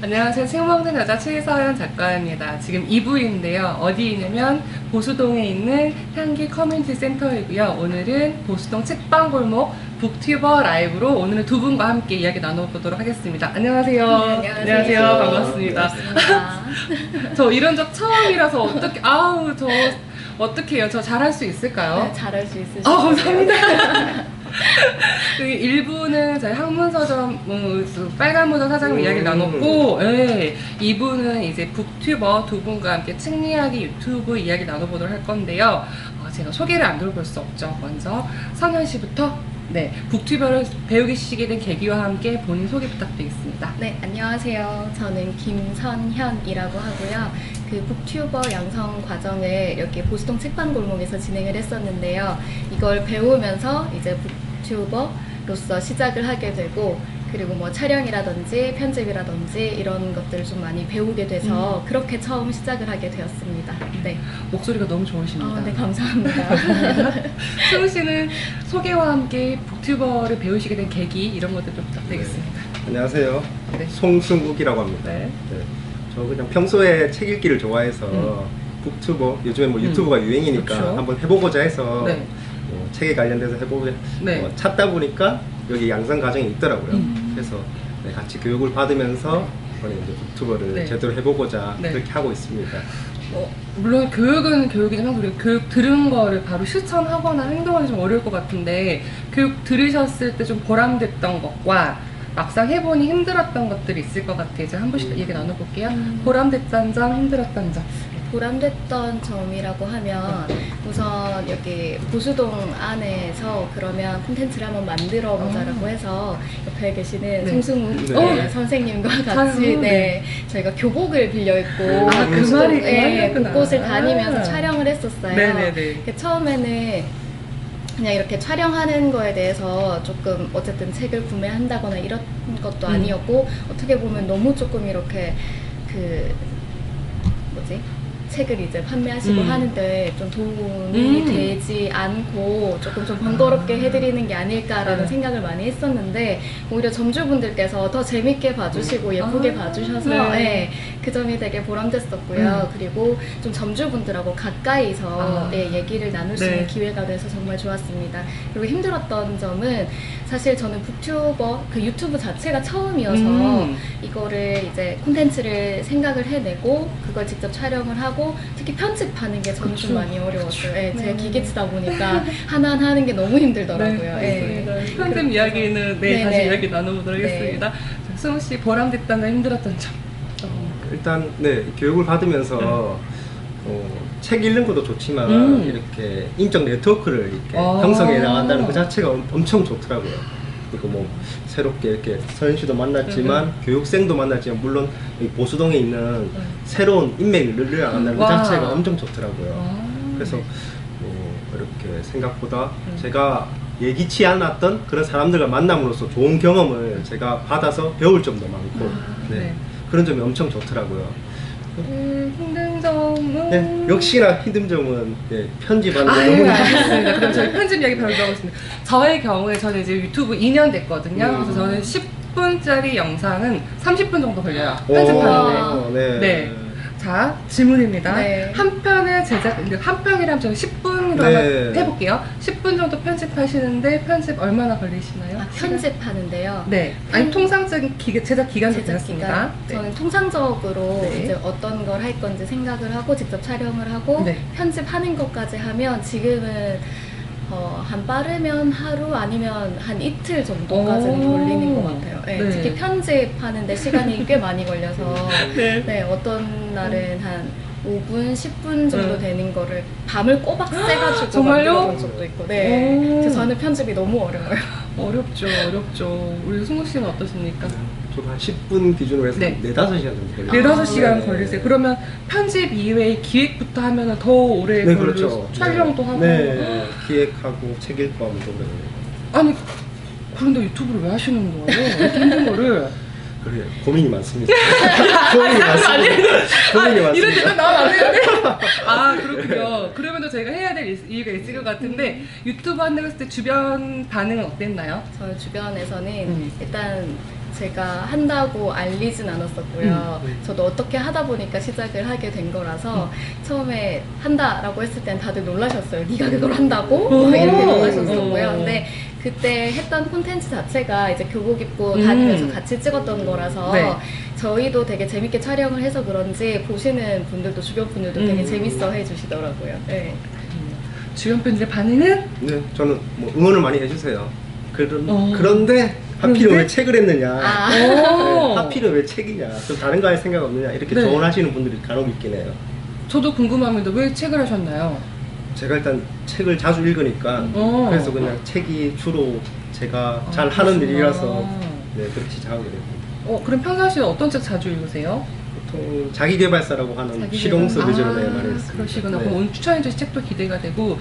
안녕하세요. 책 먹는 여자 최서연 작가입니다. 지금 2부인데요. 어디냐면 보수동에 있는 향기 커뮤니티 센터이고요. 오늘은 보수동 책방골목 북튜버 라이브로 오늘은 두 분과 함께 이야기 나눠보도록 하겠습니다. 안녕하세요. 네, 안녕하세요. 반갑습니다. 반갑습니다. 저 이런 적 처음이라서 어떻게 해요? 저 잘할 수 있을까요? 네, 잘할 수 있으시죠? 감사합니다. 1부는 저희 학문서점 빨간모자 사장님 이야기를 나눴고, 2부는 이제 북튜버 두 분과 함께 책 이야기 유튜브 이야기 나눠보도록 할 건데요. 제가 소개를 안 돌볼 수 없죠. 먼저 선현 씨부터 북튜버를 배우시게 된 계기와 함께 본인 소개 부탁드리겠습니다. 네, 안녕하세요. 저는 김선현이라고 하고요. 그 북튜버 양성 과정을 여기 보수동 책방골목에서 진행을 했었는데요. 이걸 배우면서 이제 북튜버로서 시작을 하게 되고, 그리고 뭐 촬영이라든지 편집이라든지 이런 것들을 좀 많이 배우게 돼서 그렇게 처음 시작을 하게 되었습니다. 네. 목소리가 너무 좋으십니다. 네, 감사합니다. 승우 씨는 소개와 함께 북튜버를 배우시게 된 계기 이런 것들 좀 부탁드리겠습니다. 안녕하세요. 네. 송승욱이라고 합니다. 네. 저 그냥 평소에 책 읽기를 좋아해서 북튜버, 요즘에 뭐 유튜브가 유행이니까 그렇죠. 한번 해보고자 해서 네. 책에 관련돼서 해보고 네. 찾다 보니까 여기 양성 과정이 있더라고요. 그래서 같이 교육을 받으면서 이번에 이제 북튜버를 네. 제대로 해보고자 네. 그렇게 하고 있습니다. 물론 교육은 교육이지만 우리가 교육 들은 거를 바로 실천하거나 행동하기 좀 어려울 것 같은데, 교육 들으셨을 때 좀 보람됐던 것과 막상 해보니 힘들었던 것들이 있을 것 같아요. 이제 한 분씩 얘기 나눠볼게요. 보람됐던 점, 힘들었던 점. 보람됐던 점이라고 하면 우선 여기 보수동 안에서 그러면 콘텐츠를 한번 만들어 보자라고 해서 옆에 계시는 네. 송승욱 네. 선생님과 같이 네. 저희가 교복을 빌려 입고 아, 그 보수동, 말이 네, 그거였구나. 곳곳을 다니면서 아. 촬영을 했었어요. 네네네. 처음에는 그냥 이렇게 촬영하는 거에 대해서 조금 어쨌든 책을 구매한다거나 이런 것도 아니었고, 어떻게 보면 너무 조금 이렇게 책을 이제 판매하시고 하는데 좀 도움이 되지 않고 조금 좀 번거롭게 해드리는 게 아닐까라는 생각을 많이 했었는데, 오히려 점주분들께서 더 재밌게 봐주시고 예쁘게 봐주셔서 그 점이 되게 보람됐었고요. 그리고 좀 점주분들하고 가까이서 얘기를 나눌 수 있는 기회가 돼서 정말 좋았습니다. 그리고 힘들었던 점은 사실 저는 북튜버 그 유튜브 자체가 처음이어서 이거를 이제 콘텐츠를 생각을 해내고 그걸 직접 촬영을 하고 특히 편집하는 게 저는 좀 많이 어려웠어요. 제가 기계치다 보니까 하나하나 하는 게 너무 힘들더라고요. 편집 이야기는 다시 이야기 나눠보도록 네. 하겠습니다. 승우 씨 보람됐던 점, 힘들었던 점. 일단 교육을 받으면서 책 읽는 것도 좋지만 이렇게 인적 네트워크를 이렇게 형성해 나간다는 그 자체가 엄청 좋더라고요. 그리고 뭐 새롭게 이렇게 서현 씨도 만났지만 교육생도 만났지만 물론 이 보수동에 있는 새로운 인맥을 늘려나간다는 그 자체가 엄청 좋더라고요. 그래서 이렇게 생각보다 제가 예기치 않았던 그런 사람들과 만남으로써 좋은 경험을 제가 받아서 배울 점도 많고 그런 점이 엄청 좋더라고요. 힘든 점은? 네, 역시나 힘든 점은 편집하는 게 너무 알겠습니다. 그럼 저희 편집 이야기 바로 들어보겠습니다. 저의 경우에 저는 이제 유튜브 2년 됐거든요. 그래서 저는 10분짜리 영상은 30분 정도 걸려요. 편집하는데. 네. 자, 질문입니다. 네. 한 편의 한 편이라면 저는 10분으로 해볼게요. 10분 정도 편집하시는데 편집 얼마나 걸리시나요? 편집하는데요. 네. 아니, 통상적인 제작 기간도 되었습니다. 저는 통상적으로 이제 어떤 걸 할 건지 생각을 하고 직접 촬영을 하고 편집하는 것까지 하면 지금은 한 빠르면 하루 아니면 한 이틀 정도까지는 걸리는 것 같아요. 특히 편집하는데 시간이 꽤 많이 걸려서 어떤 날은 한 5분, 10분 정도 되는 거를 밤을 꼬박 새가지고 정말요? 만들어본 적도 있고. 그래서 저는 편집이 너무 어려워요. 어렵죠. 우리 승우 씨는 어떠십니까? 저도 한 10분 기준으로 해서 4-5시간 정도 걸려요. 4-5시간 걸리세요. 그러면 편집 이외에 기획부터 하면 더 오래 걸리고 그렇죠. 촬영도 하고. 기획하고 책 읽고 하면 더 그래요. 아니, 그런데 유튜브를 왜 하시는 거예요? 이렇게 힘든 거를. 그래요. 고민이 많습니다. 고민이 많습니다. 이런 데가 나오면 안 되는데? 그렇군요. 그러면 제가 해야 될 이유가 있을 것 같은데, 유튜브 한다고 했을 때 주변 반응은 어땠나요? 저희 주변에서는 일단 제가 한다고 알리진 않았었고요. 저도 어떻게 하다 보니까 시작을 하게 된 거라서 처음에 한다라고 했을 땐 다들 놀라셨어요. 네가 그걸 한다고? 막 이렇게 놀라셨었고요. 근데 그때 했던 콘텐츠 자체가 이제 교복 입고 다니면서 같이 찍었던 거라서 네. 저희도 되게 재밌게 촬영을 해서 그런지 보시는 분들도 주변 분들도 되게 재밌어 해주시더라고요. 네. 주변 분들의 반응은? 네, 저는 뭐 응원을 많이 해주세요. 그런데 하필은 그런데? 왜 책을 했느냐? 아. 네, 오. 하필은 왜 책이냐? 좀 다른 거 할 생각 없느냐? 이렇게 네. 조언하시는 분들이 간혹 있긴 해요. 저도 궁금합니다. 왜 책을 하셨나요? 제가 일단 책을 자주 읽으니까 그래서 그냥 책이 주로 제가 잘 하는 그러시구나. 일이라서 네, 그렇게 시작하게 됐습니다. 그럼 평상시에 어떤 책 자주 읽으세요? 보통 자기계발사라고 하는 자기계발? 실용서 위주로 아, 많이 했습니다. 그러시구나. 네. 그럼 오늘 추천해 주신 책도 기대가 되고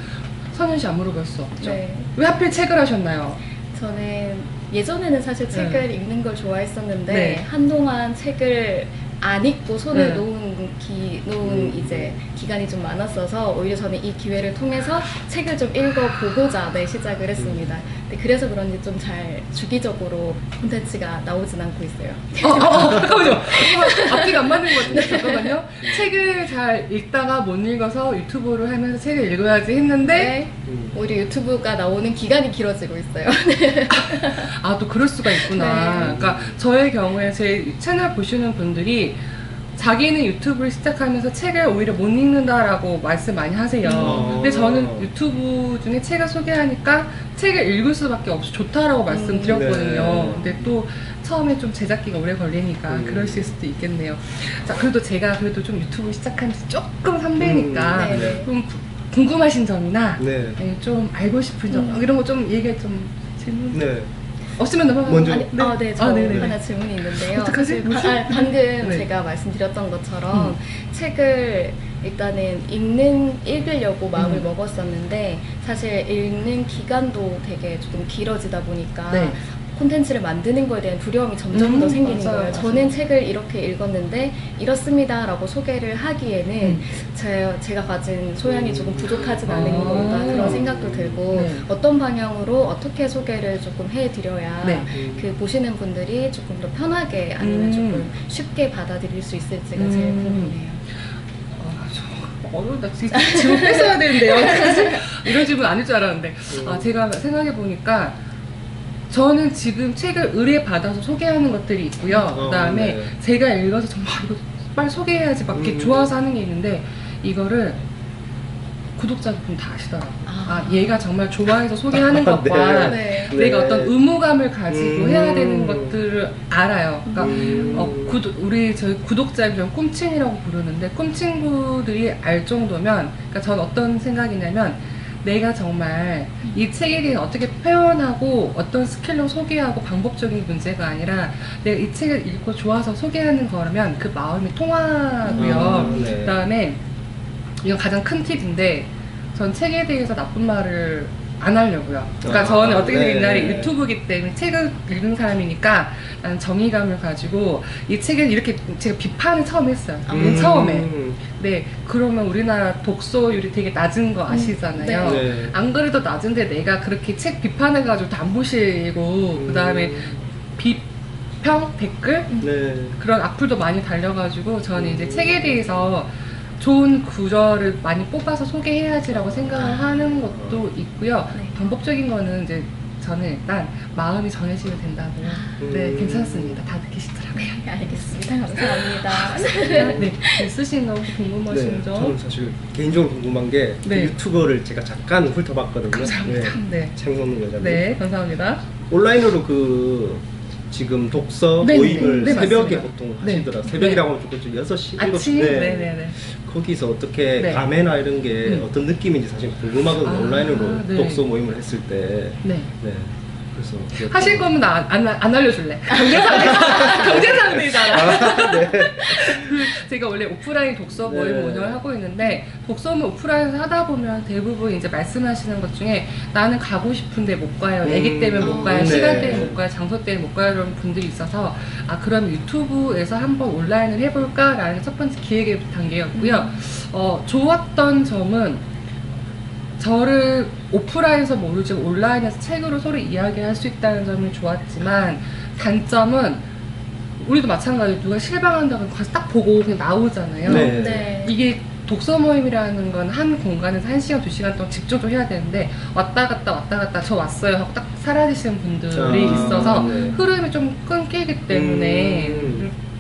선현 씨 안 물어볼 수 없죠? 네. 왜 하필 책을 하셨나요? 저는 예전에는 사실 책을 읽는 걸 좋아했었는데 네. 한동안 책을 안 읽고 손을 네. 놓은 이제 기간이 좀 많았어서 오히려 저는 이 기회를 통해서 책을 좀 읽어보고자 시작을 했습니다. 근데 그래서 그런지 좀 잘 주기적으로 콘텐츠가 나오진 않고 있어요. 잠깐만요. 앞뒤가 안 맞는 것 같은데 잠깐만요. 책을 잘 읽다가 못 읽어서 유튜브를 하면서 책을 읽어야지 했는데 오히려 유튜브가 나오는 기간이 길어지고 있어요. 또 그럴 수가 있구나. 네. 그러니까 저의 경우에 제 채널 보시는 분들이 자기는 유튜브를 시작하면서 책을 오히려 못 읽는다라고 말씀 많이 하세요. 근데 저는 유튜브 중에 책을 소개하니까 책을 읽을 수밖에 없어 좋다라고 말씀드렸거든요. 네. 근데 또 처음에 좀 제작기가 오래 걸리니까 그러실 수도 있겠네요. 자, 그래도 제가 그래도 좀 유튜브 시작한 지 조금 선배니까 네. 좀 궁금하신 점이나 네. 좀 알고 싶은 점 이런 거 좀 얘기 좀 질문 네. 없으면 넘어가면 먼저. 네, 저 네네네. 하나 질문이 있는데요. 어떡하지? 사실 방금 네. 제가 말씀드렸던 것처럼 책을 일단은 읽으려고 마음을 먹었었는데 사실 읽는 기간도 되게 조금 길어지다 보니까 네. 콘텐츠를 만드는 거에 대한 두려움이 점점 더 생기는 맞아요, 거예요. 맞아요. 저는 책을 이렇게 읽었는데 이렇습니다 라고 소개를 하기에는 제가 가진 소양이 조금 부족하진 않은 건가 그런 생각도 들고 네. 어떤 방향으로 어떻게 소개를 조금 해드려야 네. 그 보시는 분들이 조금 더 편하게 아니면 조금 쉽게 받아들일 수 있을지가 제일 궁금해요. 나 진짜 질문 뺏어야 되는데요. 이런 질문 아닐 줄 알았는데. 제가 생각해보니까 저는 지금 책을 의뢰받아서 소개하는 것들이 있고요. 그 다음에 네. 제가 읽어서 정말 이거 빨리 소개해야지 막 이렇게 좋아서 하는 게 있는데 이거를 구독자분 다 아시더라고요. 얘가 정말 좋아해서 소개하는 것과 네. 내가 어떤 의무감을 가지고 해야 되는 것들을 알아요. 그러니까 저희 구독자 좀 꿈친이라고 부르는데 꿈친구들이 알 정도면, 그러니까 전 어떤 생각이냐면 내가 정말 이 책에 대해 어떻게 표현하고 어떤 스킬로 소개하고 방법적인 문제가 아니라 내가 이 책을 읽고 좋아서 소개하는 거라면 그 마음이 통하고요. 네. 그다음에 이건 가장 큰 팁인데 전 책에 대해서 나쁜 말을 안 하려고요. 그러니까 저는 어떻게 네. 되냐면 유튜브기 때문에 책을 읽는 사람이니까 나는 정의감을 가지고 이 책을 이렇게 제가 비판을 처음 했어요. 맨 처음에. 네, 그러면 우리나라 독서율이 되게 낮은 거 아시잖아요. 네. 안 그래도 낮은데 내가 그렇게 책 비판해가지고 안 보시고 그 다음에 비평 댓글 네. 그런 악플도 많이 달려가지고 저는 이제 책에 대해서 좋은 구절을 많이 뽑아서 소개해야지라고 생각을 하는 것도 있고요. 네. 방법적인 거는 이제 저는 일단 마음이 전해지면 된다고요. 네, 괜찮습니다. 다 느끼시더라고요. 네, 알겠습니다. 감사합니다. 네, 쓰시는 거 혹시 궁금하신 네, 점? 저는 사실 개인적으로 궁금한 게 네. 유튜버를 제가 잠깐 훑어봤거든요. 감사합니다. 네. 책 놓는 여자분. 네, 감사합니다. 온라인으로 지금 독서 네, 모임을 네, 새벽에 맞습니다. 보통 네. 하시더라. 새벽이라고 하면 조금 6시, 7시. 아침? 네네네. 거기서 어떻게 네. 감회나 이런 게 어떤 느낌인지 사실 궁금하거든요. 온라인으로 네. 독서 모임을 했을 때. 네. 네. 그래서 하실 거면 나 안 알려줄래. 경제상대잖아. 네. 제가 원래 오프라인 독서 모임 네. 운영을 하고 있는데 독서 모임 오프라인에서 하다 보면 대부분 이제 말씀하시는 것 중에 나는 가고 싶은데 못 가요. 애기 때문에 못 가요. 네. 시간 때문에 못 가요. 장소 때문에 못 가요. 이런 분들이 있어서 그럼 유튜브에서 한번 온라인을 해볼까라는 첫 번째 기획의 단계였고요. 좋았던 점은 저를 오프라인에서 모르지만 온라인에서 책으로 서로 이야기할 수 있다는 점이 좋았지만 단점은 우리도 마찬가지로 누가 실방한다고 가서 딱 보고 그냥 나오잖아요. 네. 네. 이게 독서 모임이라는 건 한 공간에서 1시간, 2시간 동안 집중도 해야 되는데 왔다 갔다 저 왔어요 하고 딱 사라지시는 분들이 있어서 네. 흐름이 좀 끊기기 때문에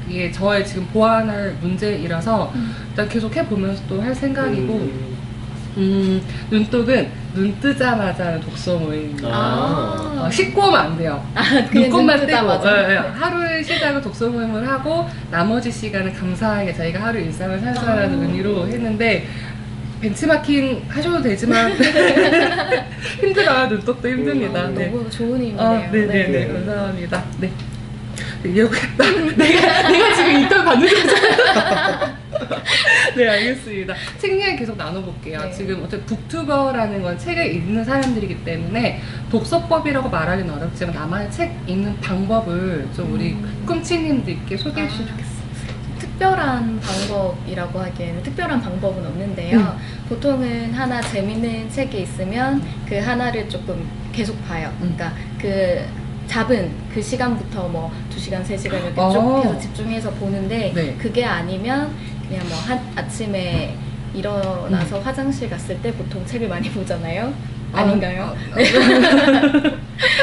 이게 저의 지금 보완할 문제이라서 일단 계속 해보면서 또 할 생각이고 눈독은 눈 뜨자마자 독서 모임입니다. 씻고 오면 안 돼요. 그냥 눈곱만 눈 뜨고 뜨자마자. 예, 예. 하루의 시작을 독서 모임을 하고 나머지 시간은 감사하게 저희가 하루 일상을 살자라는 의미로 했는데 벤치마킹 하셔도 되지만 힘들어요. 눈독도 힘듭니다. 네. 너무 좋은 의미네요. 네네네. 네. 감사합니다. 네. 이해했다. 내가 지금 인터뷰 받는 거잖아. 네, 알겠습니다. 책 이야기 계속 나눠볼게요. 네. 지금 어쨌든 북튜버라는 건 책을 읽는 사람들이기 때문에 독서법이라고 말하기는 어렵지만 나만의 책 읽는 방법을 좀 우리 꿈치님들께 소개해 주시면 좋겠어요. 특별한 방법이라고 하기에는 특별한 방법은 없는데요. 보통은 하나 재밌는 책이 있으면 그 하나를 조금 계속 봐요. 그러니까 그 잡은 그 시간부터 뭐 2시간, 3시간 이렇게 쭉 해서 집중해서 보는데 네. 그게 아니면 그냥 뭐 아침에 일어나서 화장실 갔을 때 보통 책을 많이 보잖아요. 아닌가요?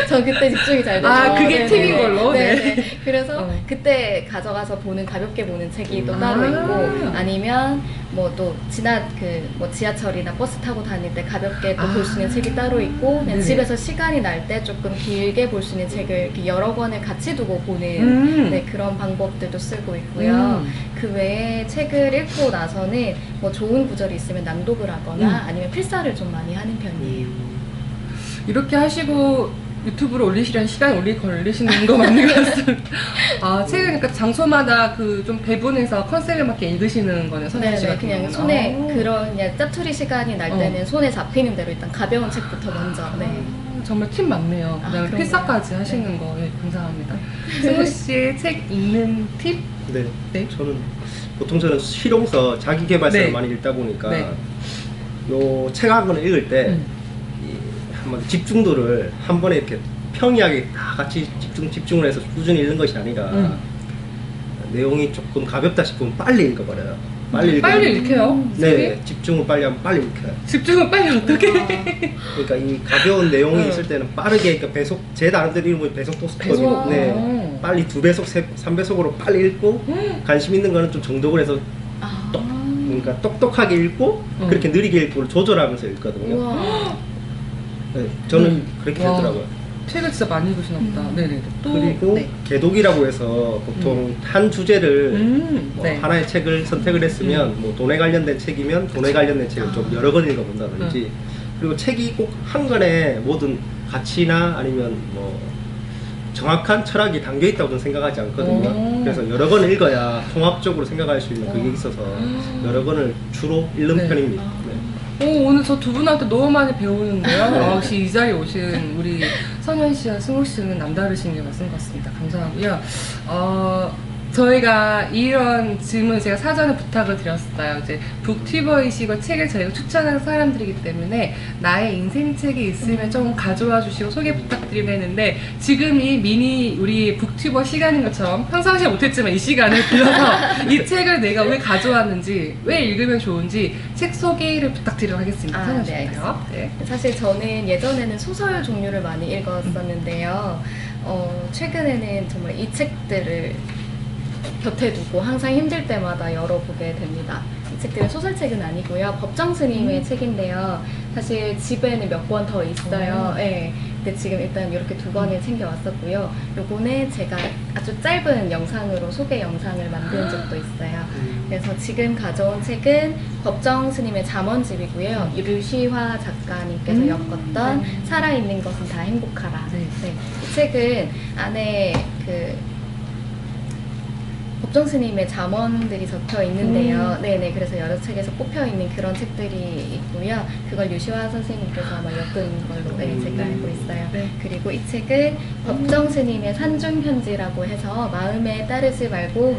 저 그때 집중이 잘 되죠. 그게 팁인 걸로? 네. 네. 네. 그래서 그때 가져가서 보는 가볍게 보는 책이 또 따로 있고 아니면 뭐 또 뭐 지하철이나 버스 타고 다닐 때 가볍게 또 볼 수 있는 책이 따로 있고 그냥 네. 집에서 시간이 날 때 조금 길게 볼 수 있는 책을 이렇게 여러 권을 같이 두고 보는 네, 그런 방법들도 쓰고 있고요. 그 외에 책을 읽고 나서는 뭐 좋은 구절이 있으면 낭독을 하거나 아니면 필사를 좀 많이 하는 편이에요. 이렇게 하시고 유튜브로 올리시려는 시간이 걸리시는 거 맞는 것 같습니다. 책을 그러니까 장소마다 그 좀 배분해서 컨셉에 맞게 읽으시는 거네요, 선현 씨가. 네네, 그냥 손에 그런 그냥 짜투리 시간이 날 때는 손에 잡히는 대로 일단 가벼운 책부터 먼저. 네. 정말 팁 많네요. 그다음에 그런가요? 필사까지 하시는 거 감사합니다. 승우 씨의 책 읽는 팁? 네. 네. 저는 실용서, 자기계발서를 네. 많이 읽다 보니까 네. 요 책 한 권을 읽을 때 한번 집중도를 한 번에 이렇게 평이하게 다 같이 집중을 해서 꾸준히 읽는 것이 아니라 내용이 조금 가볍다 싶으면 빨리 읽어버려요. 빨리 읽혀요? 네, 집중을 빨리 하면 빨리 읽혀요. 집중을 빨리 어떻게 그러니까 이 가벼운 내용이 있을 때는 빠르게, 그러니까 제 나름대로 이름은 배속 독서거든요. 네, 빨리 2배속, 3배속으로 빨리 읽고 관심 있는 거는 좀 정독을 해서 그러니까 똑똑하게 읽고 그렇게 느리게 읽고를 조절하면서 읽거든요. 우와. 네, 저는 그렇게 와. 되더라고요. 책을 진짜 많이 읽으시나 보다. 네네. 또 그리고 네. 개독이라고 해서 보통 한 주제를 뭐 네. 하나의 책을 선택을 했으면 뭐 돈에 관련된 책이면 돈에 관련된 책을 좀 여러 권 읽어본다든지 그리고 책이 꼭 한 권에 모든 가치나 아니면 뭐 정확한 철학이 담겨 있다고 저는 생각하지 않거든요. 그래서 여러 권 읽어야 통합적으로 생각할 수 있는 그게 있어서 여러 권을 주로 읽는 네. 편입니다. 네. 오늘 저 두 분한테 너무 많이 배우는데요. 역시 이 자리에 오신 우리 선현 씨와 승우 씨는 남다르신 게 맞는 것 같습니다. 감사하고요. 저희가 이런 질문을 제가 사전에 부탁을 드렸어요. 이제 북튜버이시고 책을 저희가 추천하는 사람들이기 때문에 나의 인생책이 있으면 좀 가져와 주시고 소개 부탁드리면 했는데 지금 이 미니 우리 북튜버 시간인 것처럼 평상시에 못했지만 이 시간을 빌려서 이 책을 내가 왜 가져왔는지 왜 읽으면 좋은지 책 소개를 부탁드리도록 하겠습니다. 선현 네, 씨요. 네. 사실 저는 예전에는 소설 종류를 많이 읽었었는데요. 최근에는 정말 이 책들을 곁에 두고 항상 힘들 때마다 열어보게 됩니다. 이 책들은 소설책은 아니고요. 법정 스님의 책인데요. 사실 집에는 몇 권 더 있어요. 네. 근데 지금 일단 이렇게 두 권을 챙겨왔었고요. 요거는 제가 아주 짧은 영상으로 소개 영상을 만든 적도 있어요. 그래서 지금 가져온 책은 법정 스님의 잠언집이고요. 류시화 작가님께서 엮었던 살아있는 것은 다 행복하라. 네. 네. 이 책은 안에 법정 스님의 잠언들이 적혀 있는데요. 네네. 그래서 여러 책에서 꼽혀 있는 그런 책들이 있고요. 그걸 유시화 선생님께서 아마 엮은 걸로 제가 알고 있어요. 네. 그리고 이 책은 법정 스님의 산중 편지라고 해서 마음에 따르지 말고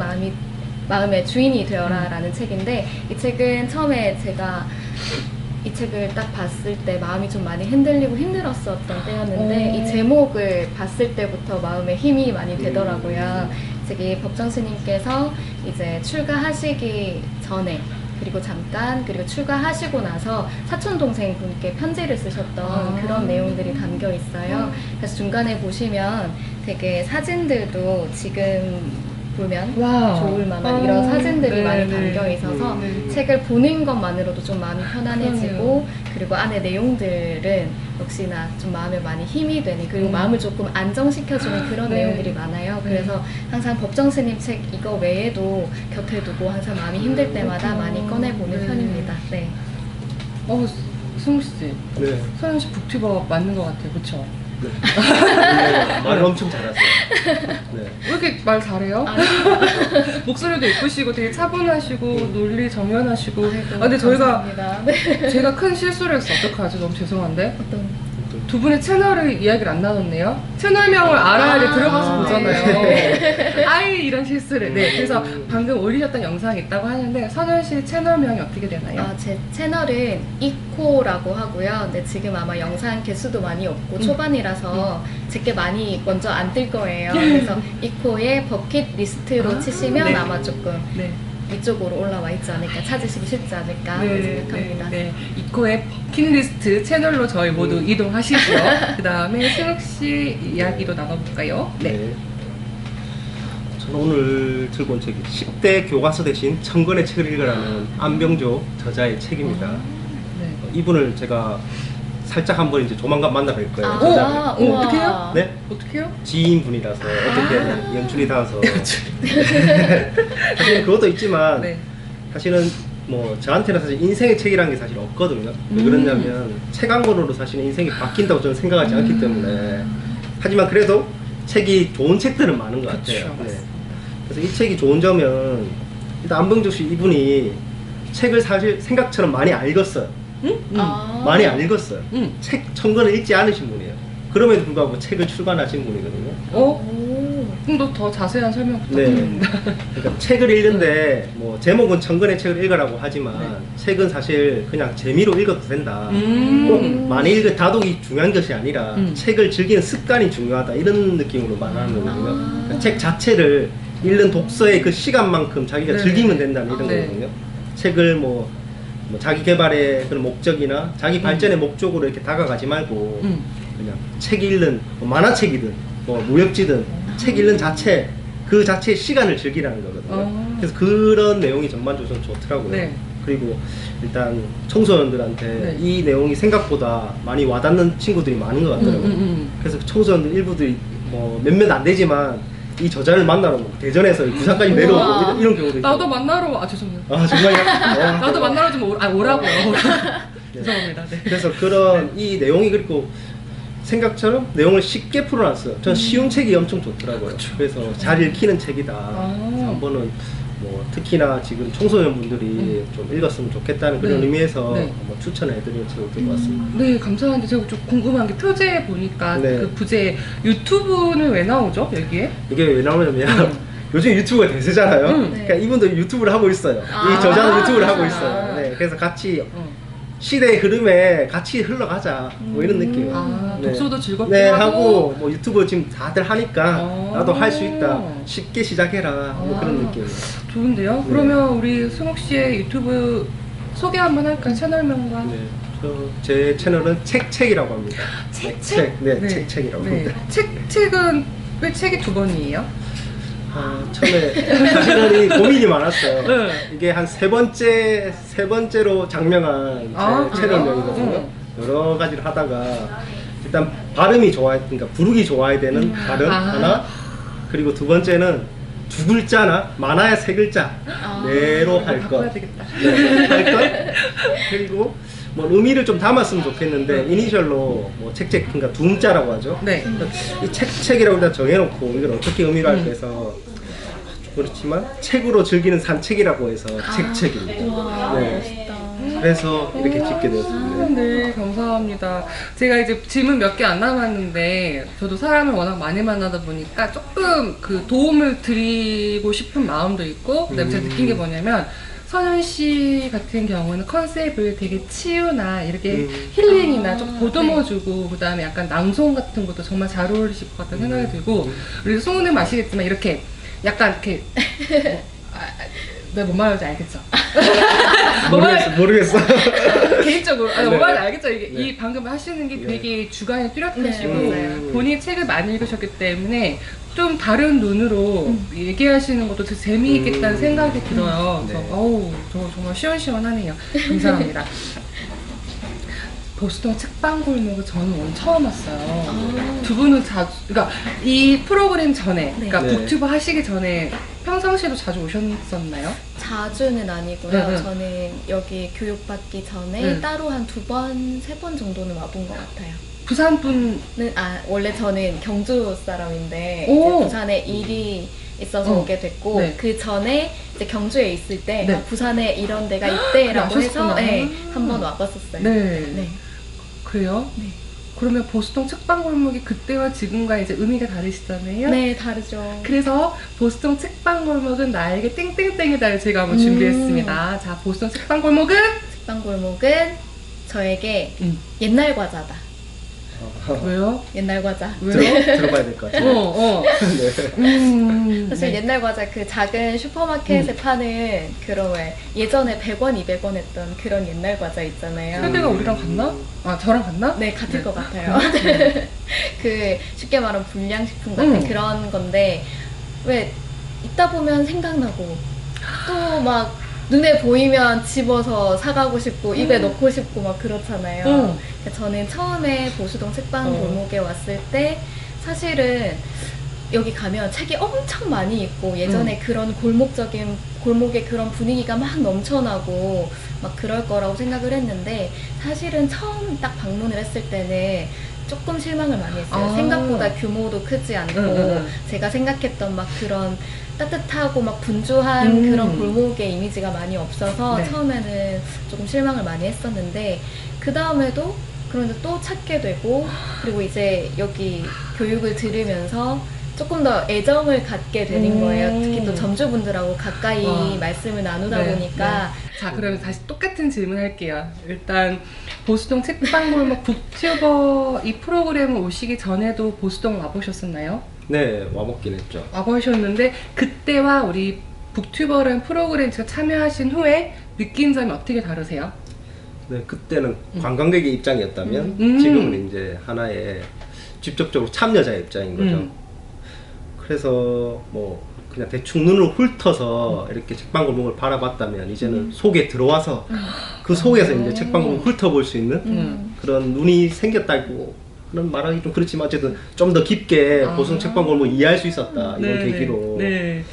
마음의 주인이 되어라라는 책인데 이 책은 처음에 제가 이 책을 딱 봤을 때 마음이 좀 많이 흔들리고 힘들었었던 때였는데 오. 이 제목을 봤을 때부터 마음에 힘이 많이 되더라고요. 저기 법정 스님께서 이제 출가하시기 전에 그리고 잠깐 그리고 출가하시고 나서 사촌 동생 분께 편지를 쓰셨던 그런 내용들이 담겨 있어요. 그래서 중간에 보시면 되게 사진들도 지금 보면 와. 좋을 만한 이런 사진들이 많이 네네. 담겨 있어서 네. 책을 보는 것만으로도 좀 마음이 편안해지고 그리고 안에 내용들은 역시나 좀 마음에 많이 힘이 되는 그리고 마음을 조금 안정시켜주는 그런 네. 내용들이 많아요. 네. 그래서 항상 법정 스님 책 이거 외에도 곁에 두고 항상 마음이 힘들 때마다 많이 꺼내보는 네. 편입니다. 네. 승우 씨, 네. 서현 씨 북튜버 맞는 것 같아요, 그렇죠? 네. 네. 말을 엄청 잘하세요. 네. 왜 이렇게 말 잘해요? 목소리도 예쁘시고 되게 차분하시고 논리 정연하시고. 근데 저희가 감사합니다. 네. 제가 큰 실수를 했어. 어떡하지? 너무 죄송한데. 어떤 두 분의 채널을 이야기를 안 나눴네요. 채널명을 알아야 들어가서 보잖아요. 네. 아이 이런 실수를. 네. 그래서 방금 올리셨던 영상이 있다고 하는데 선현 씨 채널명이 어떻게 되나요? 제 채널은 이코라고 하고요. 근데 지금 아마 영상 개수도 많이 없고 초반이라서 제게 많이 먼저 안 뜰 거예요. 그래서 이코의 버킷리스트로 치시면 네. 아마 조금 네. 이쪽으로 올라와 있지 않을까, 찾으시기 쉽지 않을까 생각합니다. 네. 이코의 버킷리스트 채널로 저희 모두 이동하시고요. 그 다음에 승욱 씨 이야기도 나눠볼까요? 네. 저는 오늘 들고 온 책이 10대 교과서 대신 천권의 책을 읽으라는 안병조 저자의 책입니다. 네. 이분을 제가 살짝 한번 이제 조만간 만나뵐 거예요. 아, 저자를. 우와. 어떻게 해요? 네? 어떻게요? 지인분이라서 어떻게 연출이 닿아서 사실 그것도 있지만 네. 사실은 뭐 저한테는 사실 인생의 책이라는 게 사실 없거든요. 왜 그러냐면 책 한 권으로 사실 인생이 바뀐다고 저는 생각하지 않기 때문에 하지만 그래도 책이 좋은 책들은 많은 것 같아요. 그쵸, 네. 그래서 이 책이 좋은 점은 일단 안병조 씨 이분이 책을 사실 생각처럼 많이 안 읽었어요. 많이 안 읽었어요. 책 1000권을 읽지 않으신 분이에요. 그럼에도 불구하고 책을 출간하신 분이거든요. 좀 더 더 자세한 설명 네. 부탁드립니다. 그러니까 책을 읽는데 뭐 제목은 1000권의 책을 읽으라고 하지만 책은 사실 그냥 재미로 읽어도 된다. 꼭 많이 읽은 다독이 중요한 것이 아니라 책을 즐기는 습관이 중요하다 이런 느낌으로 말하는 거거든요. 그러니까 책 자체를 읽는 독서의 그 시간만큼 자기가 네. 즐기면 된다는 이런 네. 거거든요. 책을 뭐 자기 개발의 그런 목적이나 자기 발전의 목적으로 이렇게 다가가지 말고 그냥 책 읽는 뭐 만화책이든 뭐 무협지든 책 읽는 자체 그 자체의 시간을 즐기라는 거거든요. 그래서 그런 내용이 전반적으로 좀 좋더라고요. 네. 그리고 일단 청소년들한테 네. 이 내용이 생각보다 많이 와닿는 친구들이 많은 것 같더라고요. 그래서 청소년들 일부들이 뭐 몇몇 안 되지만 이 저자를 만나러 뭐 대전에서 부산까지 내려오고 이런 경우도 있고. 나도 만나러 죄송해요. 아 정말요? 나도 만나러 좀 오라고요. 네. 죄송합니다. 네. 그래서 그런 이 내용이 그리고 생각처럼 내용을 쉽게 풀어놨어요. 전 쉬운 책이 엄청 좋더라고요. 그래서 잘 읽히는 책이다. 그래서 한번은 뭐 특히나 지금 청소년분들이 좀 읽었으면 좋겠다는 그런 네. 의미에서 네. 한번 추천해드리는 책을 들고 왔습니다. 네, 감사한데 제가 좀 궁금한 게 표지에 보니까 네. 그 부제 유튜브는 왜 나오죠? 여기에? 이게 왜 나오냐면 요즘 유튜브가 대세잖아요. 그러니까 이분도 유튜브를 하고 있어요. 이 저자는 유튜브를 하고 있어요. 네, 그래서 같이 시대의 흐름에 같이 흘러가자 뭐 이런 느낌. 네. 독서도 즐겁게 네, 하고 하고 뭐 유튜브 지금 다들 하니까 나도 할 수 있다. 쉽게 시작해라. 뭐 그런 느낌. 좋은데요? 네. 그러면 우리 승욱 씨의 유튜브 소개 한번 할까요? 채널명과. 네. 제 채널은 책책이라고 합니다. 책. 네, 책책이라고 합니다. 책은 왜 책이 두 번이에요? 처음에 사실은 이 고민이 많았어요. 네. 이게 한 세 번째로 장명한 제 채널명이거든요. 여러 가지를 하다가 일단 발음이 좋아야, 그러니까 부르기 좋아야 되는 발음 하나, 그리고 두 번째는 두 글자나 많아야 세 글자 내로 할 것. 바꿔야 되겠다. 네, 할 것. 그리고 뭐 의미를 좀 담았으면 좋겠는데 이니셜로 뭐 책책, 그러니까 둥자라고 하죠. 네. 이 책이라고 일단 정해놓고 이걸 어떻게 의미로 할까 해서 그렇지만 책으로 즐기는 산책이라고 해서 책책입니다. 네. 그래서 이렇게 짓게 되었습니다. 네, 감사합니다. 제가 이제 질문 몇 개 안 남았는데 저도 사람을 워낙 많이 만나다 보니까 조금 그 도움을 드리고 싶은 마음도 있고 그다음에 제가 느낀 게 뭐냐면 선현 씨 같은 경우는 컨셉을 되게 치유나 이렇게 힐링이나 좀 보듬어주고 그다음에 약간 낭송 같은 것도 정말 잘 어울리실 것 같다는 생각이 들고 우리 송은은 아시겠지만 이렇게 약간 이렇게 내가 뭔 말인지 알겠죠? 모르겠어. 개인적으로 네. 뭔 말인지 알겠죠? 이게 네. 이 방금 하시는 게 네. 되게 주관이 뚜렷하시고 네, 맞아요. 본인이 책을 많이 읽으셨기 때문에 좀 다른 눈으로 얘기하시는 것도 되게 재미있겠다는 생각이 들어요. 그래서 네. 어우, 저 정말 시원시원하네요. 감사합니다. 보스턴 책방골목을 저는 오늘 처음 왔어요. 두 분은 자주, 그러니까 이 프로그램 전에, 네. 그러니까 네. 북튜버 하시기 전에 평상시에도 자주 오셨었나요? 자주는 아니고요. 네. 저는 여기 교육받기 전에 네. 따로 한 2번, 3번 정도는 와본 것 같아요. 부산 분, 원래 저는 경주 사람인데 오. 이제 부산에 일이 있어서 오게 됐고 네. 그 전에 이제 경주에 있을 때 네. 아, 부산에 이런 데가 있대라고 아셨구나. 해서 한번 와봤었어요. 네. 네. 그래요? 네. 그러면 보스턴 책방골목이 그때와 지금과 이제 의미가 다르시잖아요? 네, 다르죠. 그래서 보스턴 책방골목은 나에게 땡땡땡이다를 제가 한번 준비했습니다. 자, 보스턴 책방골목은? 책방골목은 저에게 음. 옛날 과자다. 왜요? 옛날 과자. 왜요? 들어봐야 될 것 같아요. 네. 사실 네. 옛날 과자 그 작은 슈퍼마켓에 파는 그런 왜 예전에 100원, 200원 했던 그런 옛날 과자 있잖아요. 세대가 우리랑 같나? 아, 저랑 같나? 네, 같을 네. 것 같아요. 그 쉽게 말하면 불량식품 같은 그런 건데 왜 있다 보면 생각나고 또 막 눈에 보이면 집어서 사가고 싶고 입에 넣고 싶고 막 그렇잖아요. 그러니까 저는 처음에 보수동 책방 골목에 왔을 때 사실은 여기 가면 책이 엄청 많이 있고 예전에 그런 골목의 그런 분위기가 막 넘쳐나고 막 그럴 거라고 생각을 했는데 사실은 처음 딱 방문을 했을 때는 조금 실망을 많이 했어요. 아. 생각보다 규모도 크지 않고 제가 생각했던 막 그런 따뜻하고 막 분주한 그런 골목의 이미지가 많이 없어서 네. 처음에는 조금 실망을 많이 했었는데 그 다음에도 그런데 또 찾게 되고 그리고 이제 여기 교육을 들으면서 조금 더 애정을 갖게 되는 거예요. 특히 또 점주분들하고 가까이 와. 말씀을 나누다 네, 보니까 자, 그러면 다시 똑같은 질문 할게요. 일단 보수동 책방골목 북튜버 이 프로그램을 오시기 전에도 보수동 와보셨었나요? 네, 와먹긴 했죠. 와보셨는데 그때와 우리 북튜버라는 프로그램 제가 참여하신 후에 느낀 점이 어떻게 다르세요? 네, 그때는 관광객의 입장이었다면 지금은 이제 하나의 직접적으로 참여자의 입장인 거죠. 그래서 뭐 그냥 대충 눈을 훑어서 이렇게 책방골목을 바라봤다면 이제는 속에 들어와서 그 속에서 이제 책방골목을 훑어볼 수 있는 그런 눈이 생겼다고 그런 말하기 좀 그렇지만 어쨌든 좀 더 깊게 보수동 책방골목을 이해할 수 있었다 이번 계기로 네.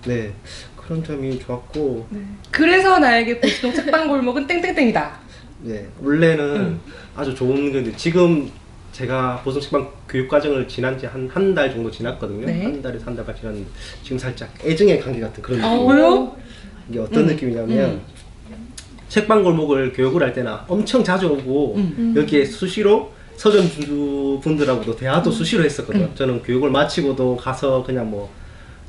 네, 그런 점이 좋았고 그래서 나에게 보수동 책방골목은 땡땡땡이다. 네, 원래는 아주 좋은 건데 지금 제가 보수동 책방 교육과정을 지난 지 한 달 정도 지났거든요. 네. 한 달에서 한 달반 지났는데 지금 살짝 애증의 관계 같은 그런 느낌. 왜요? 이게 어떤 느낌이냐면 책방골목을 교육을 할 때나 엄청 자주 오고 여기에 수시로 서점주 분들하고도 대화도 수시로 했었거든요. 저는 교육을 마치고도 가서 그냥 뭐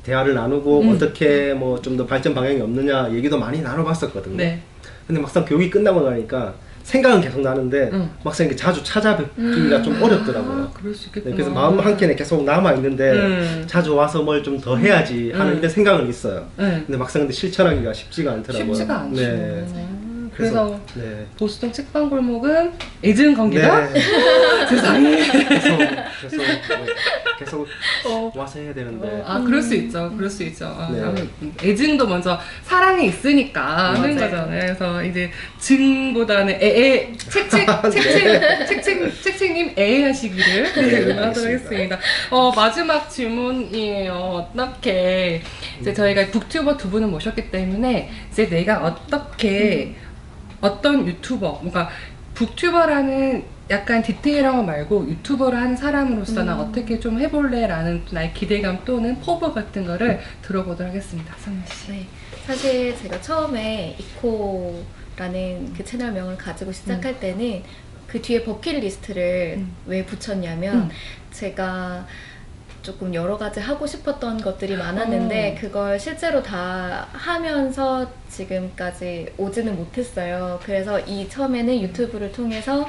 대화를 나누고 어떻게 뭐 좀 더 발전 방향이 없느냐 얘기도 많이 나눠봤었거든요. 네. 근데 막상 교육이 끝나고 나니까 생각은 계속 나는데 막상 이렇게 자주 찾아뵙기가 좀 어렵더라고요. 아, 그럴 수 있겠구나. 네, 그래서 마음 한켠에 계속 남아 있는데 자주 와서 뭘 좀 더 해야지 하는 이런 생각은 있어요. 네. 근데 막상 근데 실천하기가 쉽지가 않더라고요. 쉽지가 않죠. 네. 그래서 네. 보수동 책방골목은 애증 관계다? 네. 세상에. 계속 와서 해야 되는데. 아, 그럴 수 있죠. 그럴 수 있죠. 아, 네. 애증도 먼저 사랑이 있으니까 하는 맞아요. 거잖아요. 그래서 이제 증보다는 책책님 애하시기를 네, 응하도록 하겠습니다. 마지막 질문이에요. 어떻게 이제 저희가 북튜버 두 분을 모셨기 때문에 이제 내가 어떻게 어떤 유튜버, 뭔가 북튜버라는 약간 디테일한 거 말고 유튜버를 하는 사람으로서 나 어떻게 좀 해볼래? 라는 나의 기대감 또는 포부 같은 거를 들어보도록 하겠습니다. 선우 씨. 네, 사실 제가 처음에 이코라는 그 채널명을 가지고 시작할 때는 그 뒤에 버킷리스트를 왜 붙였냐면 제가 조금 여러 가지 하고 싶었던 것들이 많았는데 그걸 실제로 다 하면서 지금까지 오지는 못했어요. 그래서 이 처음에는 유튜브를 통해서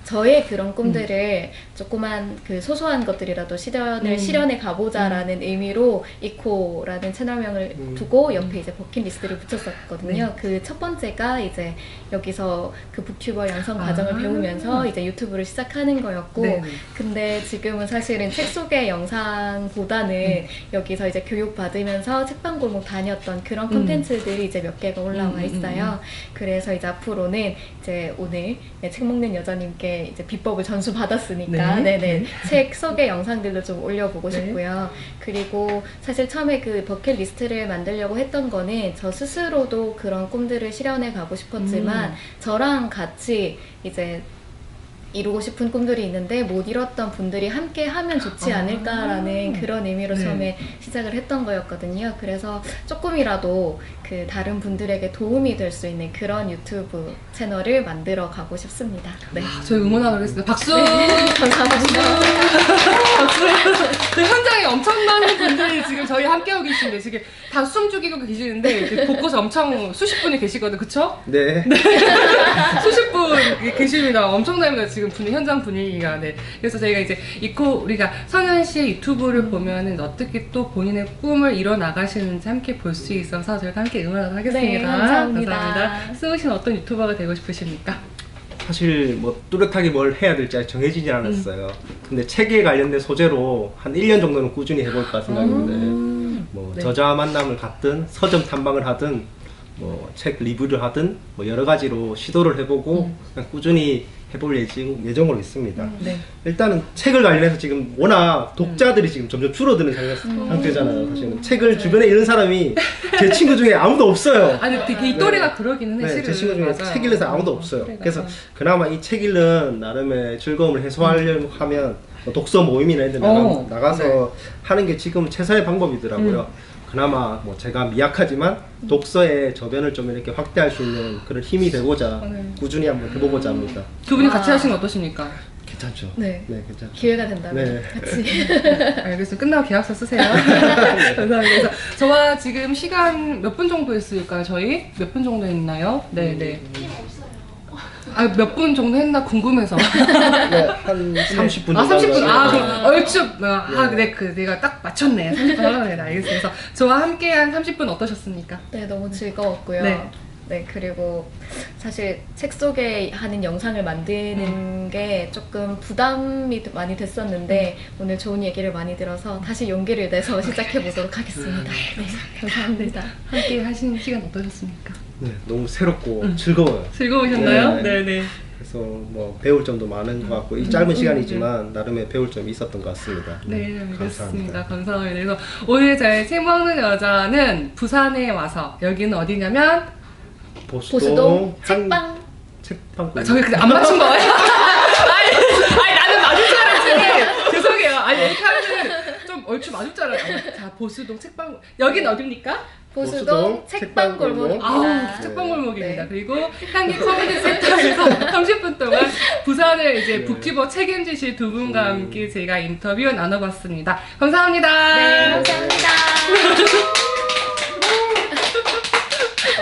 저의 그런 꿈들을 조그만 그 소소한 것들이라도 실현해 가보자라는 의미로 이코라는 채널명을 두고 옆에 이제 버킷리스트를 붙였었거든요. 네. 그 첫 번째가 이제 여기서 그 북튜버 양성 과정을 배우면서 이제 유튜브를 시작하는 거였고, 네네. 근데 지금은 사실은 책 소개 영상보다는 여기서 이제 교육 받으면서 책방골목 다녔던 그런 콘텐츠들이 이제 몇 개가 올라와 있어요. 그래서 이제 앞으로는 이제 오늘 책 먹는 여자님께 이제 비법을 전수 받았으니까 네. 네네 책 소개 영상들도 좀 올려보고 네. 싶고요. 그리고 사실 처음에 그 버킷리스트를 만들려고 했던 거는 저 스스로도 그런 꿈들을 실현해 가고 싶었지만 저랑 같이 이제 이루고 싶은 꿈들이 있는데 못 이뤘던 분들이 함께 하면 좋지 않을까라는 그런 의미로 네. 처음에 시작을 했던 거였거든요. 그래서 조금이라도 그 다른 분들에게 도움이 될 수 있는 그런 유튜브 채널을 만들어 가고 싶습니다. 네. 저희 응원하도록 하겠습니다. 박수! 감사합니다. 네, 현장에 엄청 많은 분들이 지금 저희 함께하고 계신데 지금 다 숨 죽이고 계시는데 이렇게 곳곳에 엄청 수십 분이 계시거든요. 그쵸? 네. 수십 분 계십니다. 엄청납니다. 지금 현장 분위기가. 네. 그래서 저희가 이제 우리가 선현 씨의 유튜브를 보면은 어떻게 또 본인의 꿈을 이뤄 나가시는지 함께 볼 수 있어서 저희가 함께 응원하도록 하겠습니다. 네, 감사합니다. 감사합니다. 승우 씨는 어떤 유튜버가 되고 싶으십니까? 사실 뭐 뚜렷하게 뭘 해야 될지 아직 정해지지 않았어요. 근데 책에 관련된 소재로 한 1년 정도는 꾸준히 해볼까 생각인데 뭐 네. 저자와 만남을 갖든 서점 탐방을 하든 뭐 책 리뷰를 하든 뭐 여러 가지로 시도를 해보고 그냥 꾸준히 해볼 예정으로 있습니다. 네. 일단은 책을 관련해서 지금 워낙 독자들이 지금 점점 줄어드는 상태잖아요. 사실은 책을 주변에 읽는 사람이 제 친구 중에 아무도 없어요. 아니 되게 이 또래가 그러기는 해. 네, 실은. 제 친구 중에 맞아요. 책 읽는 사람 아무도 없어요. 또래가. 그래서 그나마 이 책 읽는 나름의 즐거움을 해소하려고 하면 뭐 독서 모임이나 이런 데 나가서 네. 하는 게 지금 최선의 방법이더라고요. 그나마 뭐 제가 미약하지만 독서의 저변을 좀 이렇게 확대할 수 있는 그런 힘이 되고자 네. 꾸준히 한번 해보고자 합니다. 두 분이 같이 하시는 거 어떠십니까? 괜찮죠? 네. 네, 괜찮죠. 기회가 된다면 네. 같이. 알겠습니다. 끝나고 계약서 쓰세요. 감사합니다. 그래서 저와 지금 시간 몇 분 정도 했을까요? 저희 몇 분 정도 했나요? 네네. 아, 몇 분 정도 했나 궁금해서. 네, 한 30분 아, 30분. 아, 네. 그럼 얼추. 내가 딱 맞췄네. 30분 하려고 네, 알겠습니다. 그래서 저와 함께한 30분 어떠셨습니까? 네, 너무 즐거웠고요. 네. 네, 그리고 사실 책 속에 하는 영상을 만드는 게 조금 부담이 많이 됐었는데 오늘 좋은 얘기를 많이 들어서 다시 용기를 내서 시작해 보도록 하겠습니다. 네, 감사합니다. 함께 하신 시간 어떠셨습니까? 네, 너무 새롭고 즐거워요. 즐거우셨나요? 네. 네네. 그래서 뭐 배울 점도 많은 것 같고 이 짧은 시간이지만 나름의 배울 점이 있었던 것 같습니다. 네, 알겠습니다. 감사합니다. 그래서 오늘 저희 책 먹는 여자는 부산에 와서 여기는 어디냐면 보수동 책방. 책방 저기 그냥 안 맞춘 거예요? 아니 나는 맞을 줄 알았지. 죄송해요. 아니 이렇게 하면은 좀 얼추 맞을 줄 알았어요. 자, 보수동 책방 여기는 어딥니까? 보수동 책방 골목입니다. 아우, 책방 골목입니다. 네. 그리고 향기 커뮤니티 센터에서 30분 동안 부산을 이제 북튜버 책임지실 두 분과 함께 제가 인터뷰 나눠봤습니다. 감사합니다. 네, 감사합니다.